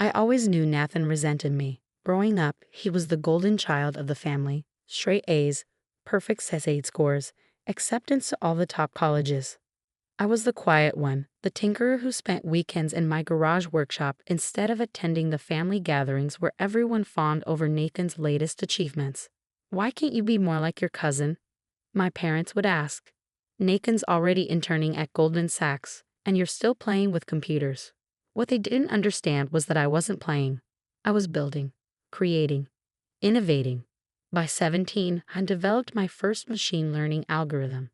I always knew Nathan resented me. Growing up, he was the golden child of the family. Straight A's, perfect SAT scores, acceptance to all the top colleges. I was the quiet one, the tinkerer who spent weekends in my garage workshop instead of attending the family gatherings where everyone fawned over Nathan's latest achievements. "Why can't you be more like your cousin?" my parents would ask. "Nathan's already interning at Goldman Sachs, and you're still playing with computers." What they didn't understand was that I wasn't playing. I was building, creating, innovating. By 17, I developed my first machine learning algorithm.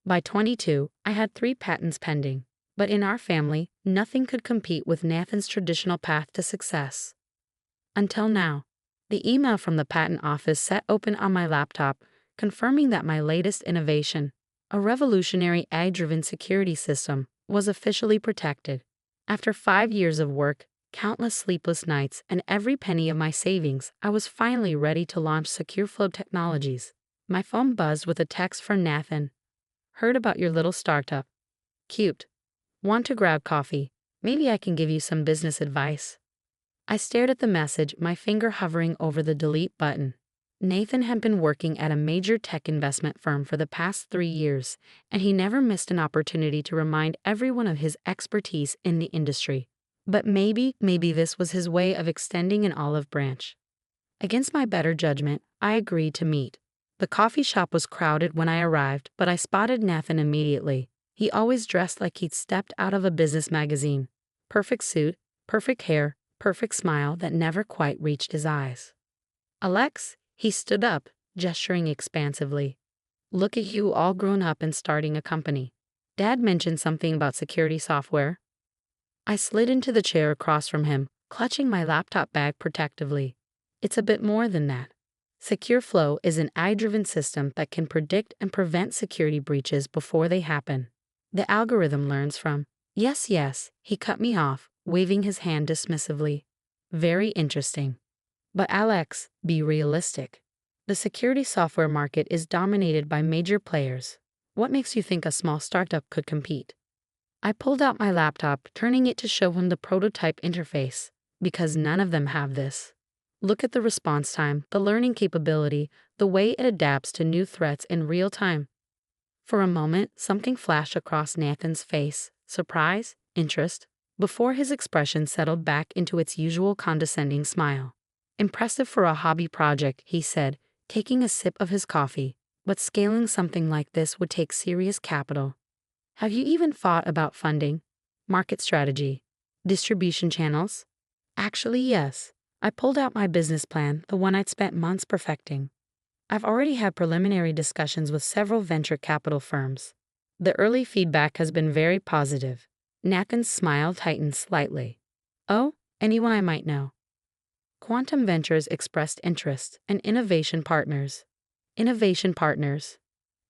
By 22, I had 3 patents pending. But in our family, nothing could compete with Nathan's traditional path to success. Until now. The email from the patent office sat open on my laptop, confirming that my latest innovation, a revolutionary AI-driven security system, was officially protected. After 5 years of work, countless sleepless nights, and every penny of my savings, I was finally ready to launch SecureFlow Technologies. My phone buzzed with a text from Nathan. "Heard about your little startup. Cute. Want to grab coffee? Maybe I can give you some business advice." I stared at the message, my finger hovering over the delete button. Nathan had been working at a major tech investment firm for the past 3 years, and he never missed an opportunity to remind everyone of his expertise in the industry. But maybe this was his way of extending an olive branch. Against my better judgment, I agreed to meet. The coffee shop was crowded when I arrived, but I spotted Nathan immediately. He always dressed like he'd stepped out of a business magazine. Perfect suit, perfect hair, perfect smile that never quite reached his eyes. "Alex," he stood up, gesturing expansively. "Look at you, all grown up and starting a company. Dad mentioned something about security software." I slid into the chair across from him, clutching my laptop bag protectively. "It's a bit more than that. SecureFlow is an AI-driven system that can predict and prevent security breaches before they happen. The algorithm learns from—" Yes, he cut me off, waving his hand dismissively. "Very interesting. But Alex, be realistic. The security software market is dominated by major players. What makes you think a small startup could compete?" I pulled out my laptop, turning it to show him the prototype interface. "Because none of them have this. Look at the response time, the learning capability, the way it adapts to new threats in real time." For a moment, something flashed across Nathan's face: surprise, interest, before his expression settled back into its usual condescending smile. "Impressive for a hobby project," he said, taking a sip of his coffee. "But scaling something like this would take serious capital. Have you even thought about funding, market strategy, distribution channels?" "Actually, yes. I pulled out my business plan, the one I'd spent months perfecting. I've already had preliminary discussions with several venture capital firms. The early feedback has been very positive." Nathan's smile tightened slightly. "Oh, anyone I might know?" Quantum Ventures expressed interest, and Innovation Partners. Innovation Partners.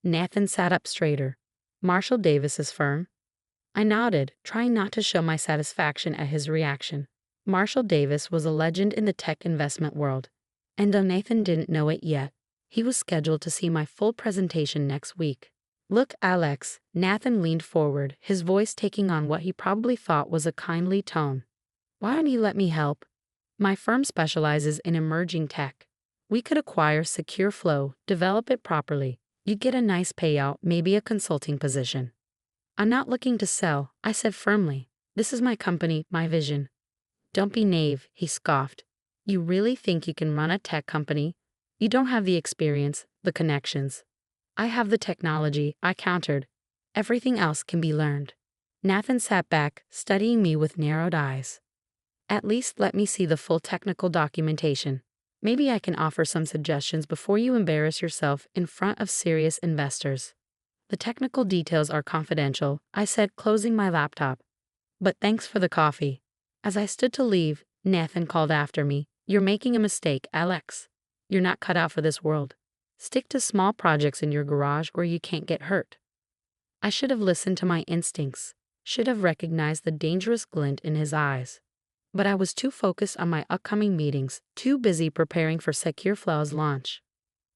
Nathan sat up straighter. "Marshall Davis's firm?" I nodded, trying not to show my satisfaction at his reaction. Marshall Davis was a legend in the tech investment world, and though Nathan didn't know it yet, he was scheduled to see my full presentation next week. "Look, Alex," Nathan leaned forward, his voice taking on what he probably thought was a kindly tone. "Why don't you let me help? My firm specializes in emerging tech. We could acquire SecureFlow, develop it properly. You'd get a nice payout, maybe a consulting position." "I'm not looking to sell," I said firmly. "This is my company, my vision." "Don't be naive," he scoffed. "You really think you can run a tech company? You don't have the experience, the connections." "I have the technology," I countered. "Everything else can be learned." Nathan sat back, studying me with narrowed eyes. "At least let me see the full technical documentation. Maybe I can offer some suggestions before you embarrass yourself in front of serious investors." "The technical details are confidential," I said, closing my laptop. "But thanks for the coffee." As I stood to leave, Nathan called after me. "You're making a mistake, Alex. You're not cut out for this world. Stick to small projects in your garage where you can't get hurt." I should have listened to my instincts, should have recognized the dangerous glint in his eyes. But I was too focused on my upcoming meetings, too busy preparing for SecureFlow's launch.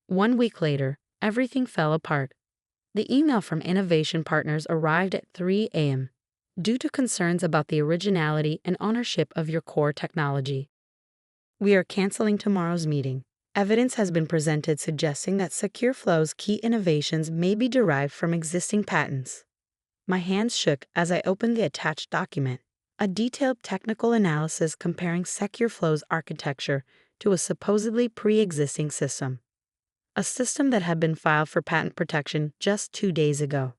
1 week later, everything fell apart. The email from Innovation Partners arrived at 3 a.m. due to concerns about the originality and ownership of your core technology. We are canceling tomorrow's meeting. Evidence has been presented suggesting that Secure Flow's key innovations may be derived from existing patents. My hands shook as I opened the attached document, a detailed technical analysis comparing Secure Flow's architecture to a supposedly pre-existing system. A system that had been filed for patent protection just 2 days ago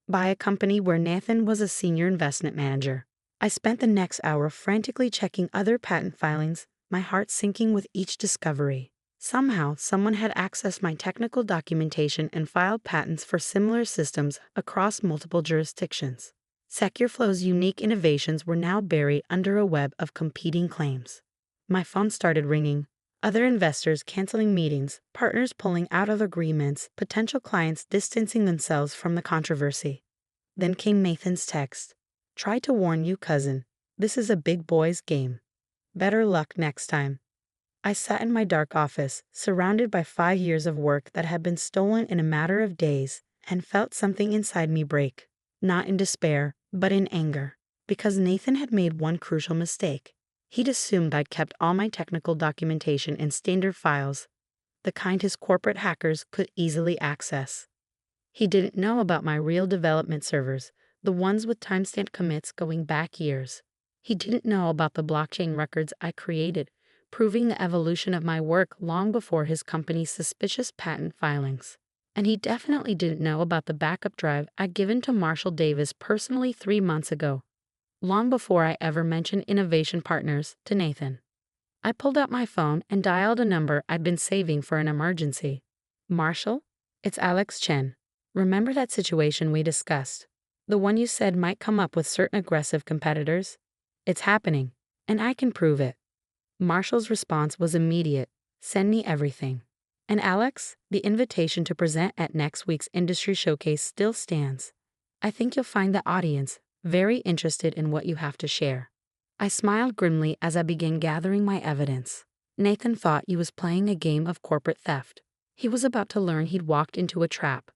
by a company where Nathan was a senior investment manager. I spent the next hour frantically checking other patent filings, my heart sinking with each discovery. Somehow, someone had accessed my technical documentation and filed patents for similar systems across multiple jurisdictions. SecureFlow's unique innovations were now buried under a web of competing claims. My phone started ringing. Other investors canceling meetings, partners pulling out of agreements, potential clients distancing themselves from the controversy. Then came Nathan's text. "Try to warn you, cousin. This is a big boy's game. Better luck next time." I sat in my dark office, surrounded by 5 years of work that had been stolen in a matter of days, and felt something inside me break. Not in despair, but in anger. Because Nathan had made one crucial mistake. He'd assumed I'd kept all my technical documentation in standard files, the kind his corporate hackers could easily access. He didn't know about my real development servers, the ones with timestamp commits going back years. He didn't know about the blockchain records I created, proving the evolution of my work long before his company's suspicious patent filings. And he definitely didn't know about the backup drive I'd given to Marshall Davis personally 3 months ago, long before I ever mentioned Innovation Partners to Nathan. I pulled out my phone and dialed a number I'd been saving for an emergency. "Marshall? It's Alex Chen. Remember that situation we discussed? The one you said might come up with certain aggressive competitors? It's happening, and I can prove it." Marshall's response was immediate. "Send me everything." "And Alex, the invitation to present at next week's industry showcase still stands. I think you'll find the audience very interested in what you have to share." I smiled grimly as I began gathering my evidence. Nathan thought he was playing a game of corporate theft. He was about to learn he'd walked into a trap,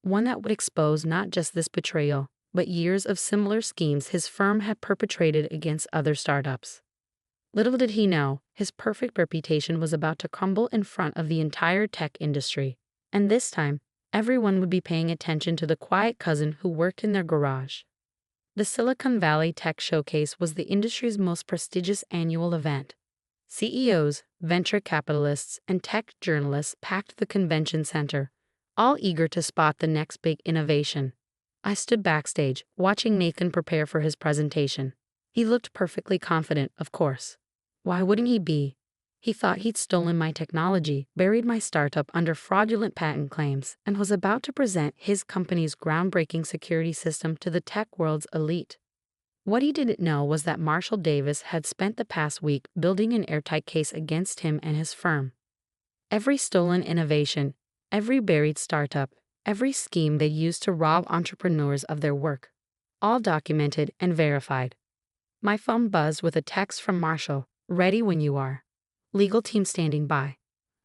one that would expose not just this betrayal, but years of similar schemes his firm had perpetrated against other startups. Little did he know, his perfect reputation was about to crumble in front of the entire tech industry. And this time, everyone would be paying attention to the quiet cousin who worked in their garage. The Silicon Valley Tech Showcase was the industry's most prestigious annual event. CEOs, venture capitalists, and tech journalists packed the convention center, all eager to spot the next big innovation. I stood backstage, watching Nathan prepare for his presentation. He looked perfectly confident, of course. Why wouldn't he be? He thought he'd stolen my technology, buried my startup under fraudulent patent claims, and was about to present his company's groundbreaking security system to the tech world's elite. What he didn't know was that Marshall Davis had spent the past week building an airtight case against him and his firm. Every stolen innovation, every buried startup, every scheme they used to rob entrepreneurs of their work, all documented and verified. My phone buzzed with a text from Marshall. "Ready when you are. Legal team standing by."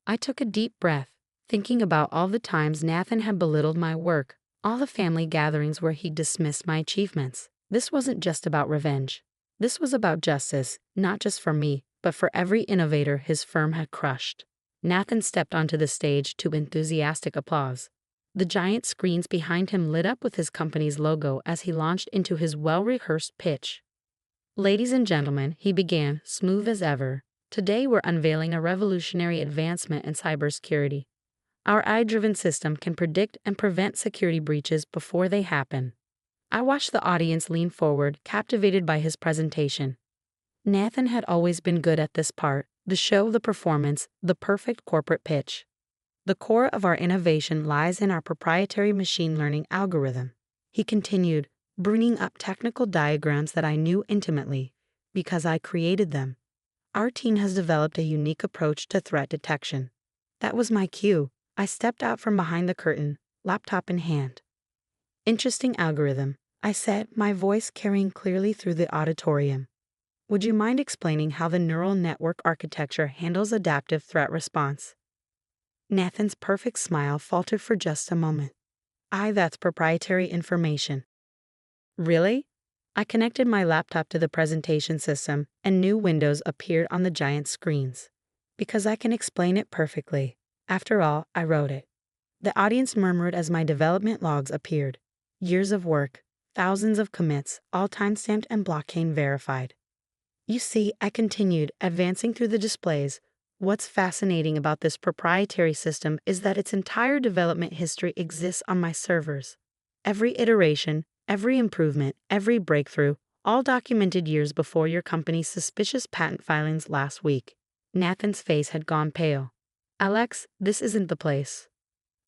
I took a deep breath, thinking about all the times Nathan had belittled my work, all the family gatherings where he dismissed my achievements. This wasn't just about revenge. This was about justice, not just for me, but for every innovator his firm had crushed. Nathan stepped onto the stage to enthusiastic applause. The giant screens behind him lit up with his company's logo as he launched into his well-rehearsed pitch. "Ladies and gentlemen," he began, smooth as ever, "today we're unveiling a revolutionary advancement in cybersecurity. Our AI-driven system can predict and prevent security breaches before they happen." I watched the audience lean forward, captivated by his presentation. Nathan had always been good at this part, the show, the performance, the perfect corporate pitch. "The core of our innovation lies in our proprietary machine learning algorithm," he continued, bringing up technical diagrams that I knew intimately, because I created them. "Our team has developed a unique approach to threat detection." That was my cue. I stepped out from behind the curtain, laptop in hand. "Interesting algorithm," I said, my voice carrying clearly through the auditorium. "Would you mind explaining how the neural network architecture handles adaptive threat response?" Nathan's perfect smile faltered for just a moment. "That's proprietary information." "Really? I connected my laptop to the presentation system, and new windows appeared on the giant screens. Because I can explain it perfectly. After all, I wrote it. The audience murmured as my development logs appeared. Years of work, thousands of commits, all timestamped and blockchain verified. You see, I continued, advancing through the displays. What's fascinating about this proprietary system is that its entire development history exists on my servers. Every iteration, every improvement, every breakthrough, all documented years before your company's suspicious patent filings last week. Nathan's face had gone pale. Alex, this isn't the place.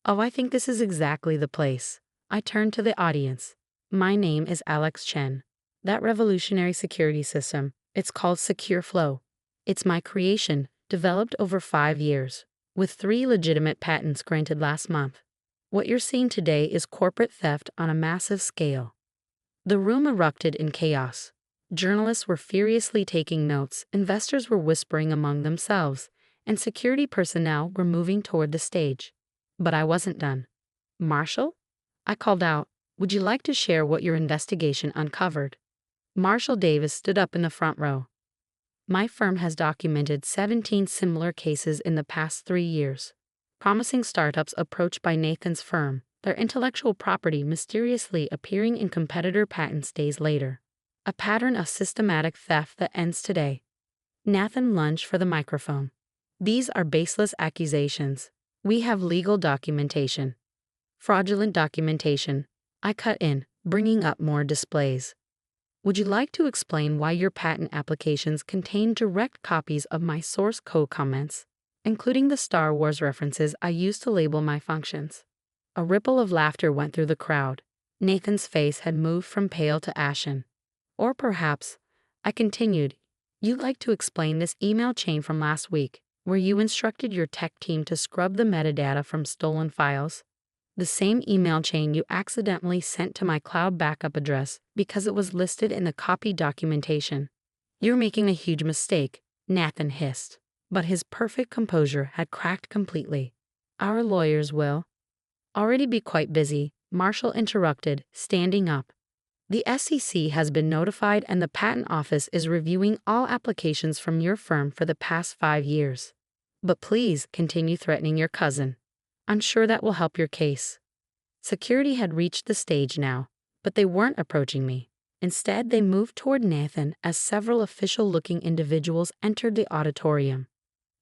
Oh, I think this is exactly the place. I turned to the audience. My name is Alex Chen. That revolutionary security system, it's called Secure Flow. It's my creation, developed over 5 years, with 3 legitimate patents granted last month. What you're seeing today is corporate theft on a massive scale. The room erupted in chaos. Journalists were furiously taking notes, investors were whispering among themselves, and security personnel were moving toward the stage. But I wasn't done. Marshall? I called out, would you like to share what your investigation uncovered? Marshall Davis stood up in the front row. My firm has documented 17 similar cases in the past 3 years. Promising startups approached by Nathan's firm, their intellectual property mysteriously appearing in competitor patents days later. A pattern of systematic theft that ends today. Nathan lunged for the microphone. These are baseless accusations. We have legal documentation. Fraudulent documentation. I cut in, bringing up more displays. Would you like to explain why your patent applications contain direct copies of my source code comments, including the Star Wars references I used to label my functions? A ripple of laughter went through the crowd. Nathan's face had moved from pale to ashen. Or perhaps, I continued, you'd like to explain this email chain from last week, where you instructed your tech team to scrub the metadata from stolen files? The same email chain you accidentally sent to my cloud backup address because it was listed in the copy documentation. You're making a huge mistake, Nathan hissed. But his perfect composure had cracked completely. Our lawyers will already be quite busy, Marshall interrupted, standing up. The SEC has been notified and the Patent Office is reviewing all applications from your firm for the past 5 years. But please continue threatening your cousin. I'm sure that will help your case. Security had reached the stage now, but they weren't approaching me. Instead, they moved toward Nathan as several official-looking individuals entered the auditorium.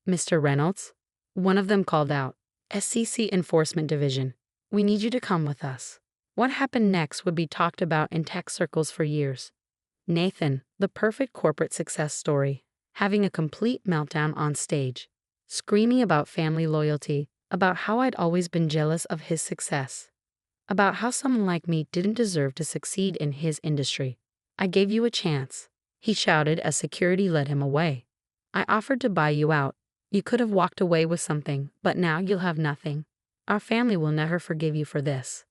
Mr. Reynolds? One of them called out. SEC Enforcement Division. We need you to come with us. What happened next would be talked about in tech circles for years. Nathan, the perfect corporate success story, having a complete meltdown on stage, screaming about family loyalty, about how I'd always been jealous of his success, about how someone like me didn't deserve to succeed in his industry. I gave you a chance, he shouted as security led him away. I offered to buy you out. You could have walked away with something, but now you'll have nothing. Our family will never forgive you for this.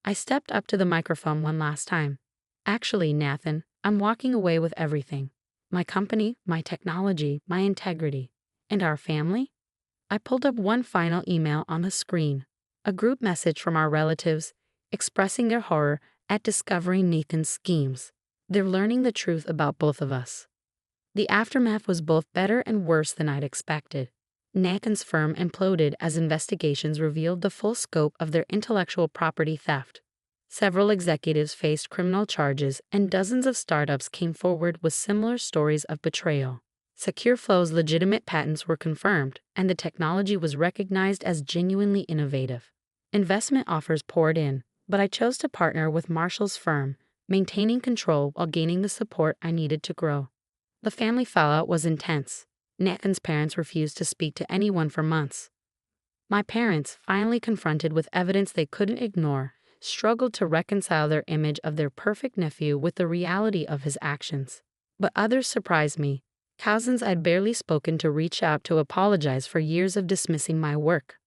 I stepped up to the microphone one last time. Actually, Nathan, I'm walking away with everything. My company, my technology, my integrity. And our family? I pulled up one final email on the screen, a group message from our relatives, expressing their horror at discovering Nathan's schemes. They're learning the truth about both of us. The aftermath was both better and worse than I'd expected. Nathan's firm imploded as investigations revealed the full scope of their intellectual property theft. Several executives faced criminal charges, and dozens of startups came forward with similar stories of betrayal. SecureFlow's legitimate patents were confirmed, and the technology was recognized as genuinely innovative. Investment offers poured in, but I chose to partner with Marshall's firm, maintaining control while gaining the support I needed to grow. The family fallout was intense. Nathan's parents refused to speak to anyone for months. My parents, finally confronted with evidence they couldn't ignore, struggled to reconcile their image of their perfect nephew with the reality of his actions. But others surprised me. Cousins I'd barely spoken to reach out to apologize for years of dismissing my work.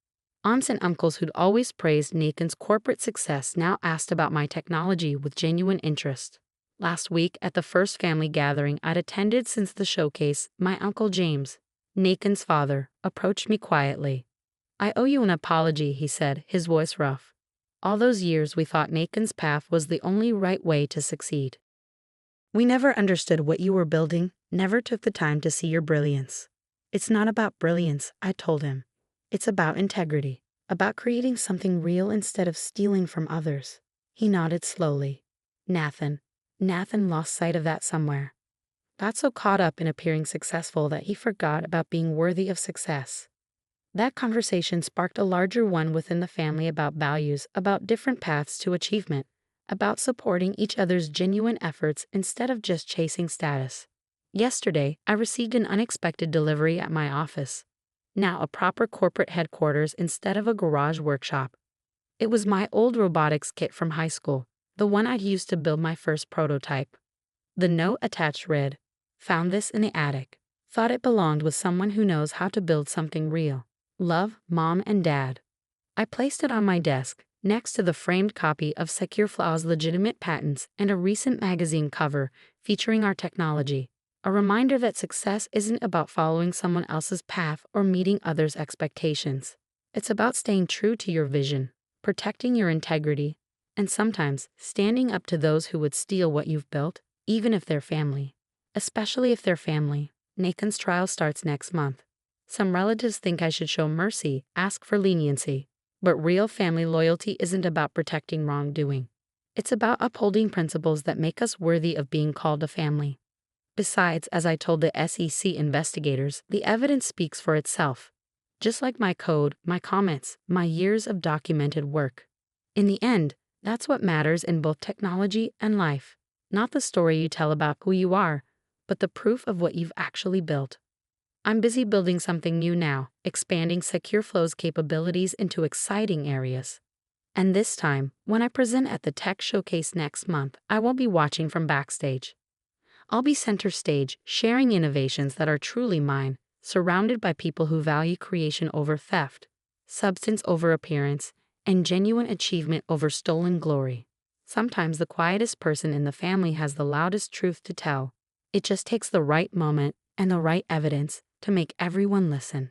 Aunts and uncles who'd always praised Nathan's corporate success now asked about my technology with genuine interest. Last week, at the first family gathering I'd attended since the showcase, my Uncle James, Nathan's father, approached me quietly. I owe you an apology, he said, his voice rough. All those years we thought Nathan's path was the only right way to succeed. We never understood what you were building, never took the time to see your brilliance. It's not about brilliance, I told him. It's about integrity, about creating something real instead of stealing from others. He nodded slowly. Nathan lost sight of that somewhere. Got so caught up in appearing successful that he forgot about being worthy of success. That conversation sparked a larger one within the family about values, about different paths to achievement, about supporting each other's genuine efforts instead of just chasing status. Yesterday, I received an unexpected delivery at my office. Now a proper corporate headquarters instead of a garage workshop. It was my old robotics kit from high school, the one I'd used to build my first prototype. The note attached read, "Found this in the attic. Thought it belonged with someone who knows how to build something real. Love, Mom and Dad." I placed it on my desk, next to the framed copy of SecureFlow's legitimate patents and a recent magazine cover featuring our technology. A reminder that success isn't about following someone else's path or meeting others' expectations. It's about staying true to your vision, protecting your integrity, and sometimes standing up to those who would steal what you've built, even if they're family. Especially if they're family. Nathan's trial starts next month. Some relatives think I should show mercy, ask for leniency. But real family loyalty isn't about protecting wrongdoing. It's about upholding principles that make us worthy of being called a family. Besides, as I told the SEC investigators, the evidence speaks for itself. Just like my code, my comments, my years of documented work. In the end, that's what matters in both technology and life. Not the story you tell about who you are, but the proof of what you've actually built. I'm busy building something new now, expanding SecureFlow's capabilities into exciting areas. And this time, when I present at the Tech Showcase next month, I won't be watching from backstage. I'll be center stage, sharing innovations that are truly mine, surrounded by people who value creation over theft, substance over appearance, and genuine achievement over stolen glory. Sometimes the quietest person in the family has the loudest truth to tell. It just takes the right moment and the right evidence to make everyone listen.